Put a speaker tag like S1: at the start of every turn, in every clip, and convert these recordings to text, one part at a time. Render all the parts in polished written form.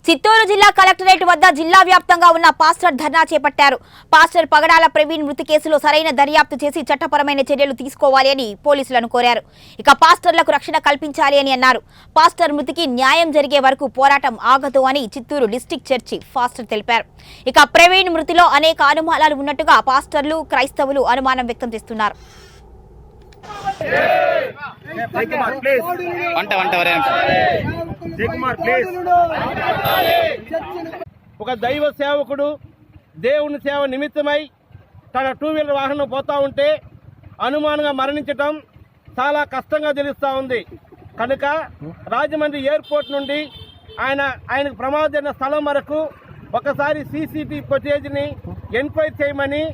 S1: చిత్తూరు జిల్లా కలెక్టరేట్ వద్ద జిల్లా వ్యాప్తంగా ఉన్న పాస్టర్ ధర్నా చేపట్టారు. పాస్టర్ పగడాల ప్రవీణ్ మృతి కేసులో సరైన దర్యాప్తు చేసి చట్టపరమైన చర్యలు తీసుకోవాలి అని పోలీసులను కోరారు. ఇక పాస్టర్లకు రక్షణ కల్పించాలి అని అన్నారు. పాస్టర్ మృతికి న్యాయం జరిగే వరకు పోరాటం ఆగదు అని చిత్తూరు డిస్ట్రిక్ట్ చర్చి పాస్టర్ తెలిపారు. ఇక ప్రవీణ్ మృతిలో అనేక అనుమానాలు ఉన్నట్టుగా పాస్టర్లు, క్రైస్తవులు అనుమానం వ్యక్తం చేస్తున్నారు.
S2: ఒక దైవ సేవకుడు దేవుని సేవ నిమిత్తమై తన 2 వీలర్ వాహనం పోతా ఉంటే అనుమానంగా మరణించటం చాలా కష్టంగా తెలుస్తూ ఉంది. కనుక రాజమండ్రి ఎయిర్పోర్ట్ నుండి ఆయనకు ప్రమాదం జరిగిన స్థలం వరకు ఒకసారి సీసీటీవీ ఫుటేజ్ని ఎంక్వైరీ చేయమని,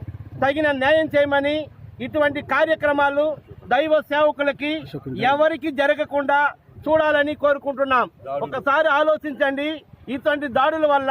S2: తగిన న్యాయం చేయమని, ఇటువంటి కార్యక్రమాలు దైవ సేవకులకి ఎవరికి జరగకుండా చూడాలని కోరుకుంటున్నాం. ఒకసారి ఆలోచించండి. ఇటువంటి దాడుల వల్ల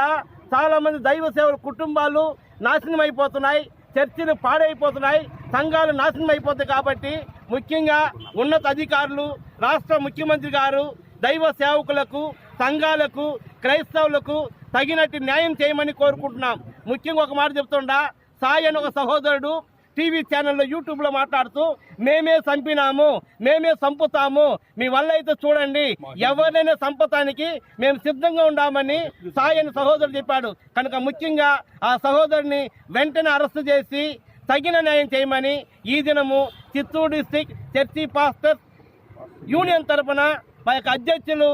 S2: చాలా మంది దైవ సేవల కుటుంబాలు నాశనం అయిపోతున్నాయి, చర్చిలు పాడైపోతున్నాయి, సంఘాలు నాశనం అయిపోతాయి. కాబట్టి ముఖ్యంగా ఉన్నత అధికారులు, రాష్ట్ర ముఖ్యమంత్రి గారు దైవ సేవకులకు, సంఘాలకు, క్రైస్తవులకు తగినట్టు న్యాయం చేయమని కోరుకుంటున్నాం. ముఖ్యంగా ఒక మాట చెప్తుండా, సాయి అని ఒక సహోదరుడు టీవీ ఛానల్లో, యూట్యూబ్లో మాట్లాడుతూ మేమే చంపినాము, మేమే చంపుతాము, మీ వల్ల అయితే చూడండి, ఎవరినైనా చంపటానికి మేము సిద్ధంగా ఉండామని సాయి అని సహోదరుడు చెప్పాడు. కనుక ముఖ్యంగా ఆ సహోదరుని వెంటనే అరెస్టు చేసి తగిన న్యాయం చేయమని ఈ దినము Chittoor district church pastors union తరఫున మా యొక్క అధ్యక్షులు